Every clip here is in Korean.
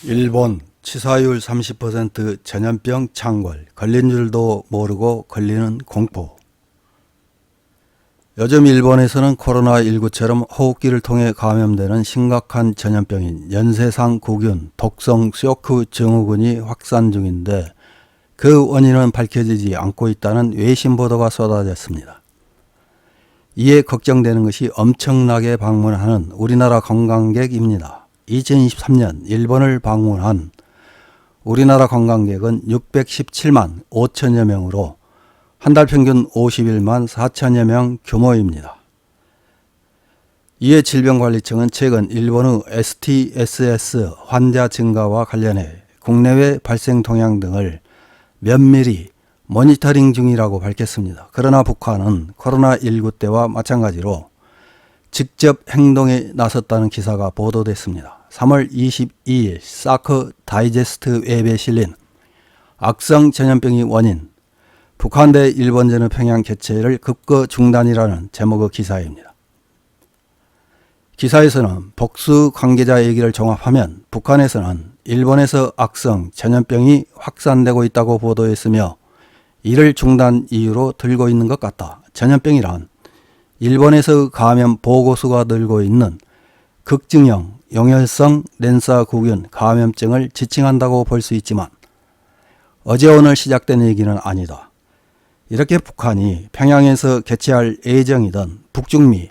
일본 치사율 30% 전염병 창궐, 걸린 줄도 모르고 걸리는 공포. 요즘 일본에서는 코로나19처럼 호흡기를 통해 감염되는 심각한 전염병인 연쇄상구균 독성 쇼크 증후군이 확산 중인데 그 원인은 밝혀지지 않고 있다는 외신 보도가 쏟아졌습니다. 이에 걱정되는 것이 엄청나게 방문하는 우리나라 관광객입니다. 2023년 일본을 방문한 우리나라 관광객은 617만 5천여 명으로 한 달 평균 51만 4천여 명 규모입니다. 이에 질병관리청은 최근 일본의 STSS 환자 증가와 관련해 국내외 발생 동향 등을 면밀히 모니터링 중이라고 밝혔습니다. 그러나 북한은 코로나19 때와 마찬가지로 직접 행동에 나섰다는 기사가 보도됐습니다. 3월 22일 사크 다이제스트 웹에 실린 악성 전염병이 원인 북한 대 일본전의 평양 개최를 급거 중단이라는 제목의 기사입니다. 기사에서는 복수 관계자 얘기를 종합하면 북한에서는 일본에서 악성 전염병이 확산되고 있다고 보도했으며 이를 중단 이유로 들고 있는 것 같다. 전염병이란 일본에서 감염 보고수가 늘고 있는 극증형 용혈성 렌사구균 감염증을 지칭한다고 볼 수 있지만 어제 오늘 시작된 얘기는 아니다. 이렇게 북한이 평양에서 개최할 예정이던 북중미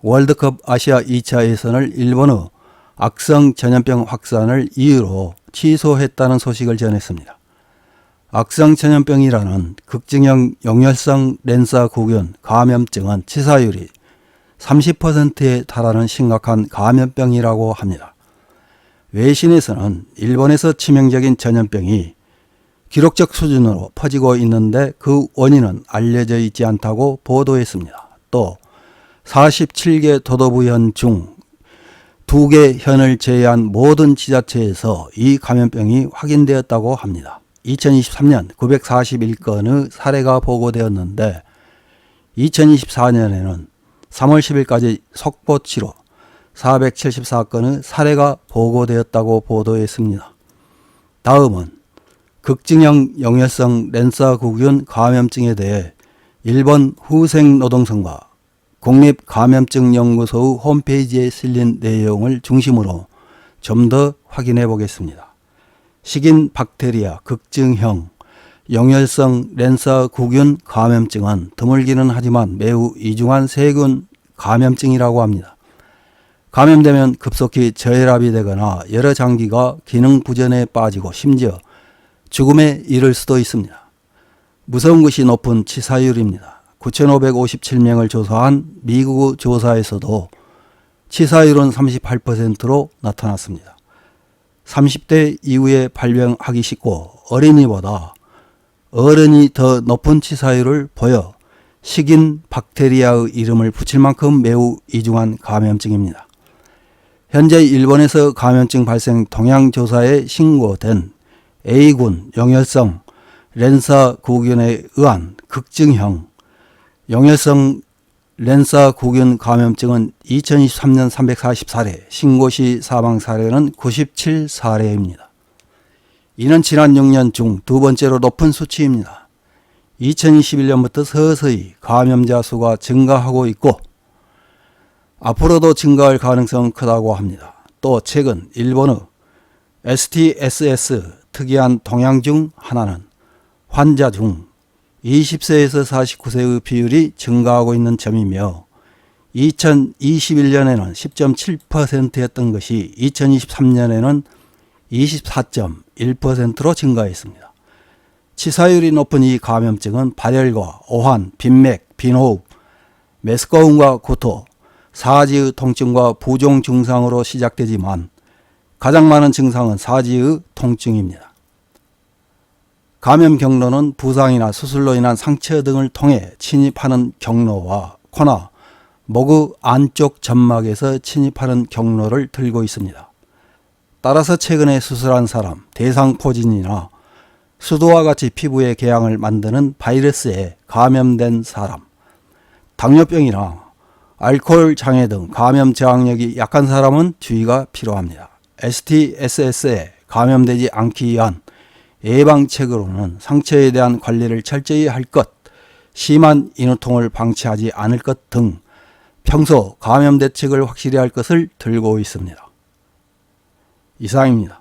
월드컵 아시아 2차 예선을 일본의 악성 전염병 확산을 이유로 취소했다는 소식을 전했습니다. 악성 전염병이라는 극증형 용혈성 렌사구균 감염증은 치사율이 30%에 달하는 심각한 감염병이라고 합니다. 외신에서는 일본에서 치명적인 전염병이 기록적 수준으로 퍼지고 있는데 그 원인은 알려져 있지 않다고 보도했습니다. 또 47개 도도부현 중 2개 현을 제외한 모든 지자체에서 이 감염병이 확인되었다고 합니다. 2023년 941건의 사례가 보고되었는데 2024년에는 3월 10일까지 속보치로 474건의 사례가 보고되었다고 보도했습니다. 다음은 극증형 용혈성 렌사구균 감염증에 대해 일본 후생노동성과 국립감염증연구소의 홈페이지에 실린 내용을 중심으로 좀 더 확인해 보겠습니다. 식인 박테리아 극증형 용혈성 렌사구균 감염증은 드물기는 하지만 매우 이중한 세균 감염증이라고 합니다. 감염되면 급속히 저혈압이 되거나 여러 장기가 기능 부전에 빠지고 심지어 죽음에 이를 수도 있습니다. 무서운 것이 높은 치사율입니다. 9,557명을 조사한 미국 조사에서도 치사율은 38%로 나타났습니다. 30대 이후에 발병하기 쉽고 어린이보다 어른이 더 높은 치사율을 보여 식인 박테리아의 이름을 붙일 만큼 매우 이중한 감염증입니다. 현재 일본에서 감염증 발생 동향 조사에 신고된 A군 용혈성 렌사구균에 의한 극증형 용혈성 렌사구균 감염증은 2023년 344례, 신고시 사망 사례는 97사례입니다. 이는 지난 6년 중 두 번째로 높은 수치입니다. 2021년부터 서서히 감염자 수가 증가하고 있고 앞으로도 증가할 가능성은 크다고 합니다. 또 최근 일본의 STSS 특이한 동향 중 하나는 환자 중 20세에서 49세의 비율이 증가하고 있는 점이며 2021년에는 10.7%였던 것이 2023년에는 24.1%로 증가했습니다. 치사율이 높은 이 감염증은 발열과 오한, 빈맥, 빈호흡, 메스꺼움과 구토, 사지의 통증과 부종 증상으로 시작되지만 가장 많은 증상은 사지의 통증입니다. 감염 경로는 부상이나 수술로 인한 상처 등을 통해 침입하는 경로와 코나 목의 안쪽 점막에서 침입하는 경로를 들고 있습니다. 따라서 최근에 수술한 사람, 대상포진이나 수도와 같이 피부에 궤양을 만드는 바이러스에 감염된 사람, 당뇨병이나 알코올 장애 등 감염 저항력이 약한 사람은 주의가 필요합니다. STSS에 감염되지 않기 위한 예방책으로는 상처에 대한 관리를 철저히 할 것, 심한 인후통을 방치하지 않을 것 등 평소 감염 대책을 확실히 할 것을 들고 있습니다. 이상입니다.